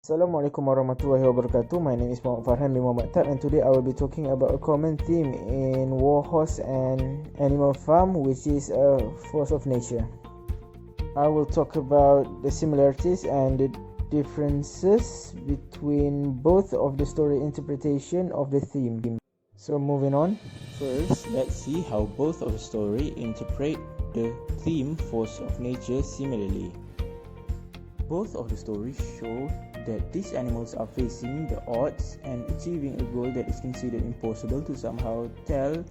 Assalamualaikum warahmatullahi wabarakatuh. My name is Muhamad FARHAN bin Muhammad and today I will be talking about a common theme in Warhorse and Animal Farm, which is a force of nature. I will talk about the similarities and the differences between both of the story interpretation of the theme. So moving on. First, let's see how both of the story interpret the theme force of nature similarly. Both of the stories show that these animals are facing the odds and achieving a goal that is considered impossible to somehow tell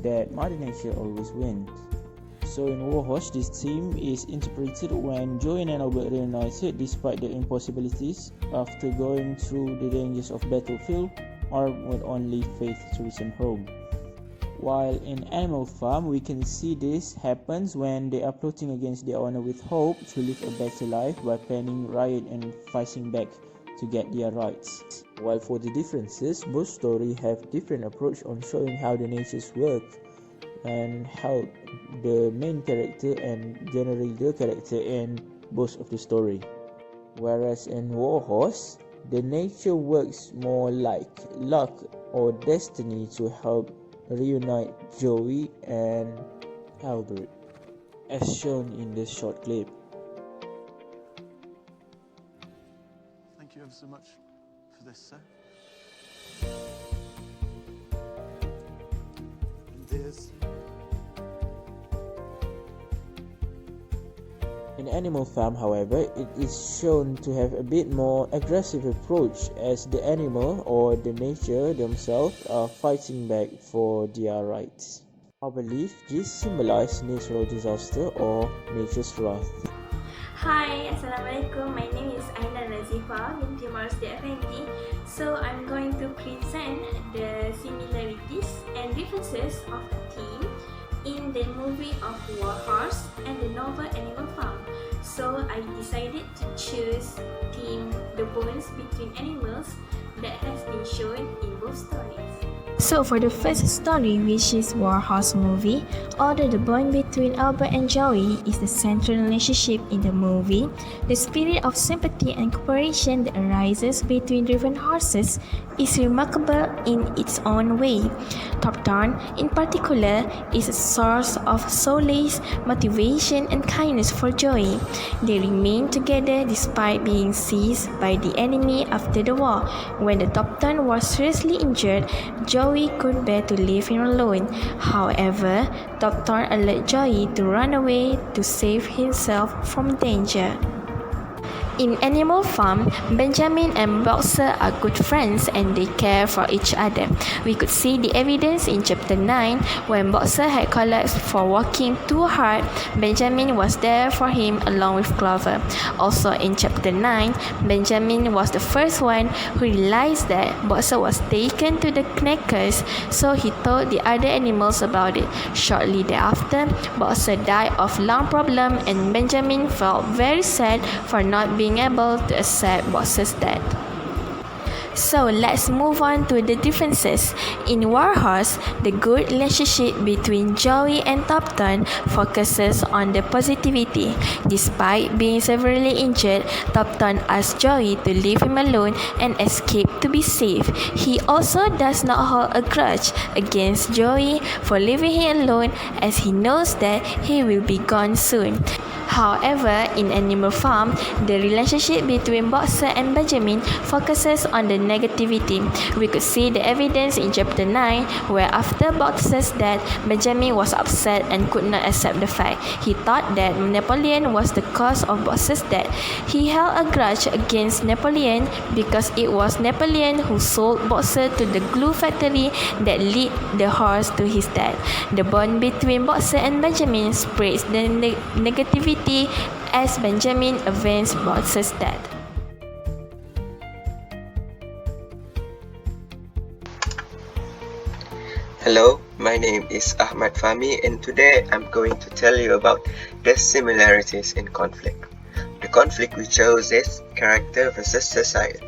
that Mother Nature always wins. So in Warhorse, this theme is interpreted when Joey and Albert realize it despite the impossibilities after going through the dangers of battlefield, armed with only faith to return home. While in Animal Farm, we can see this happens when they are plotting against their owner with hope to live a better life by planning riot and fighting back to get their rights. While for the differences, both stories have different approach on showing how the natures work and how the main character and generally the character in both of the story. Whereas in Warhorse, the nature works more like luck or destiny to help reunite Joey and Albert, as shown in this short clip. Thank you ever so much for this, sir. And there's... In Animal Farm, however, it is shown to have a bit more aggressive approach as the animal or the nature themselves are fighting back for their rights. I believe this symbolizes natural disaster or nature's wrath. Hi, Assalamualaikum. My name is Aina Nazifa, Binti Rosdil Affendi. So I'm going to present the similarities and differences of the theme in the movie of Warhorse and the novel Animal Farm. So I decided to choose theme the bonds between animals that has been shown in both stories. So for the first story, which is Warhorse movie, although the bond between Albert and Joey is the central relationship in the movie, the spirit of sympathy and cooperation that arises between driven horses is remarkable in its own way. Top Down, in particular, is a source of solace, motivation, and kindness for Joey. They remain together despite being seized by the enemy after the war. When the Top Down was seriously injured, Joey could bear to leave him alone. However, Top Down alerted Joey to run away to save himself from danger. In Animal Farm, Benjamin and Boxer are good friends and they care for each other. We could see the evidence in Chapter 9 when Boxer had collapsed for working too hard. Benjamin was there for him along with Clover. Also in Chapter 9, Benjamin was the first one who realized that Boxer was taken to the knackers, so he told the other animals about it. Shortly thereafter, Boxer died of lung problem and Benjamin felt very sad for not being able to accept Boxer's death. So let's move on to the differences. In Warhorse, the good relationship between Joey and Top Down focuses on the positivity. Despite being severely injured, Top Down asks Joey to leave him alone and escape to be safe. He also does not hold a grudge against Joey for leaving him alone as he knows that he will be gone soon. However, in Animal Farm, the relationship between Boxer and Benjamin focuses on the negativity. We could see the evidence in Chapter 9 where after Boxer's death, Benjamin was upset and could not accept the fact. He thought that Napoleon was the cause of Boxer's death. He held a grudge against Napoleon because it was Napoleon who sold Boxer to the glue factory that led the horse to his death. The bond between Boxer and Benjamin spreads the negativity as Benjamin avenged Boxer's death. Hello, my name is AHMAD FAHMI and today I'm going to tell you about the similarities in conflict. The conflict we chose is character versus society.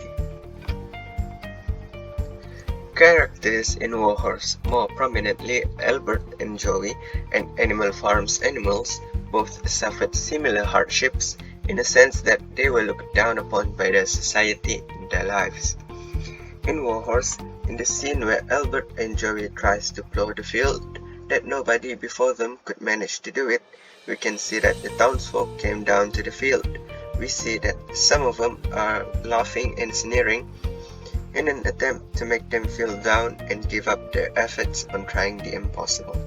Characters in Warhorse, more prominently Albert and Joey, and Animal Farm's animals both suffered similar hardships in a sense that they were looked down upon by the society in their lives. In Warhorse, in the scene where Albert and Joey tries to plow the field that nobody before them could manage to do it, we can see that the townsfolk came down to the field. We see that some of them are laughing and sneering in an attempt to make them feel down and give up their efforts on trying the impossible.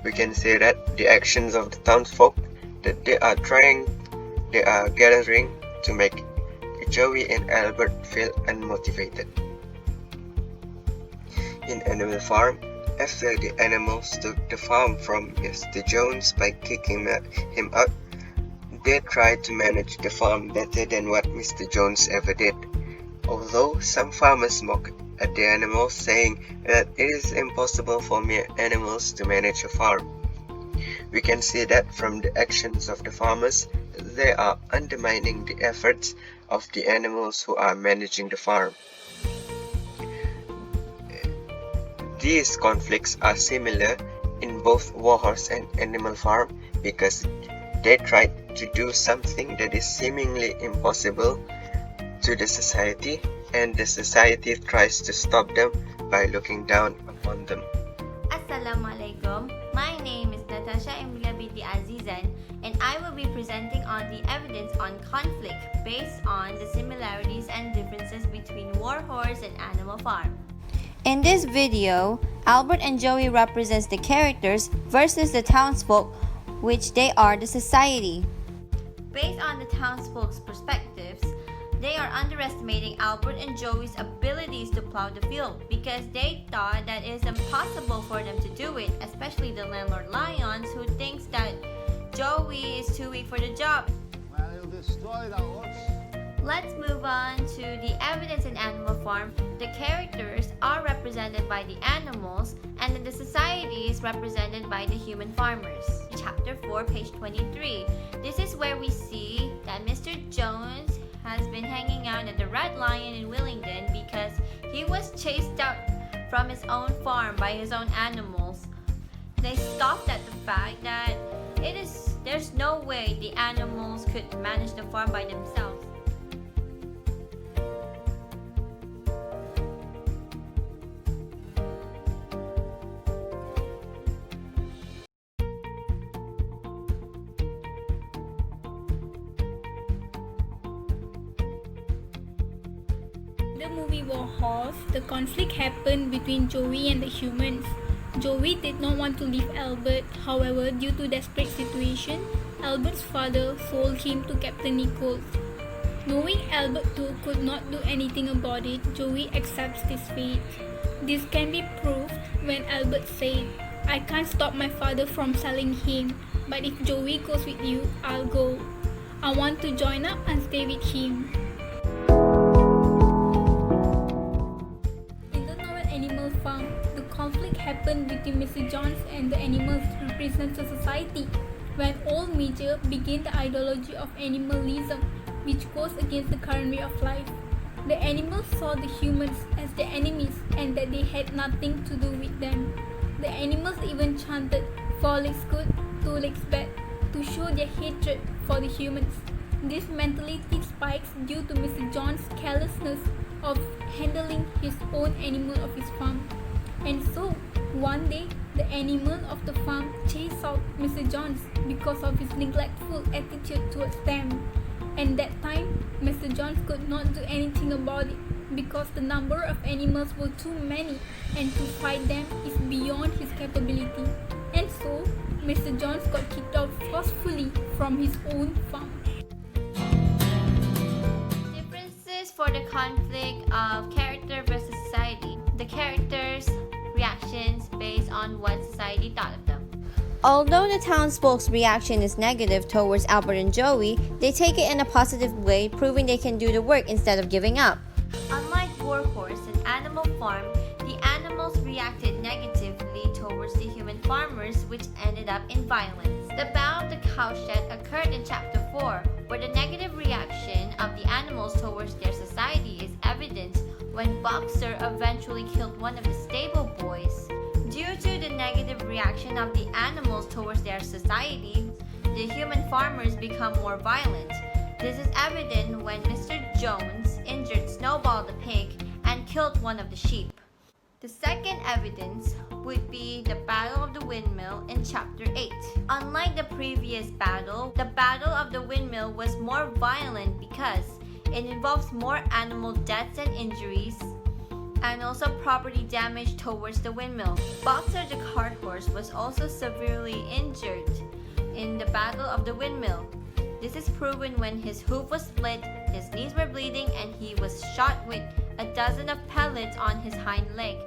We can say that the actions of the townsfolk that they are gathering to make Joey and Albert feel unmotivated. In Animal Farm, after the animals took the farm from Mr. Jones by kicking him out, they tried to manage the farm better than what Mr. Jones ever did. Although some farmers mock at the animals, saying that it is impossible for mere animals to manage a farm. We can see that from the actions of the farmers, they are undermining the efforts of the animals who are managing the farm. These conflicts are similar in both Warhorse and Animal Farm because they tried to do something that is seemingly impossible to the society, and the society tries to stop them by looking down upon them. Assalamualaikum. My name is Natasha, Amelia, Binti, Azizan, and I will be presenting on the evidence on conflict based on the similarities and differences between Warhorse and Animal Farm. In this video, Albert and Joey represents the characters versus the townsfolk, which they are the society. Based on the townsfolk's perspectives, they are underestimating Albert and Joey's abilities to plow the field because they thought that it is impossible for them to do it, especially the landlord Lions, who thinks that Joey is too weak for the job. Well, you'll destroy the horse. Let's move on to the evidence in Animal Farm. The characters are represented by the animals, and then the society is represented by the human farmers. Chapter 4, page 23. This is where we see that Mr. Jones has been hanging out at the Red Lion in Willingdon because he was chased out from his own farm by his own animals. They scoffed at the fact that there's no way the animals could manage the farm by themselves. The movie Warhorse, the conflict happened between Joey and the humans. Joey did not want to leave Albert, however, due to desperate situation, Albert's father sold him to Captain Nichols. Knowing Albert too could not do anything about it, Joey accepts this fate. This can be proved when Albert said, "I can't stop my father from selling him, but if Joey goes with you, I'll go. I want to join up and stay with him." Conflict happened between Mr. Jones and the animals represents the society. When all major began the ideology of animalism, which goes against the current way of life. The animals saw the humans as their enemies and that they had nothing to do with them. The animals even chanted 4 legs good, 2 legs bad to show their hatred for the humans. This mentality spikes due to Mr. Jones' carelessness of handling his own animal of his farm. And so, one day, the animal of the farm chased out Mr. Jones because of his neglectful attitude towards them. And that time, Mr. Jones could not do anything about it because the number of animals were too many and to fight them is beyond his capability. And so, Mr. Jones got kicked out forcefully from his own farm. Differences for the conflict of character versus society. The characters' reactions based on what society thought of them. Although the townsfolk's reaction is negative towards Albert and Joey, they take it in a positive way, proving they can do the work instead of giving up. Unlike Warhorse and Animal Farm, the animals reacted negatively towards the human farmers, which ended up in violence. The Battle of the Cowshed occurred in Chapter 4, where the negative reaction of the animals towards their society is evident when Boxer eventually killed one of the stable boys. Due to the negative reaction of the animals towards their society, the human farmers become more violent. This is evident when Mr. Jones injured Snowball the pig and killed one of the sheep. The second evidence would be the Battle of the Windmill in Chapter 8. Unlike the previous battle, the Battle of the Windmill was more violent because it involves more animal deaths and injuries, and also property damage towards the windmill. Boxer the cart horse was also severely injured in the Battle of the Windmill. This is proven when his hoof was split, his knees were bleeding, and he was shot with a dozen of pellets on his hind leg.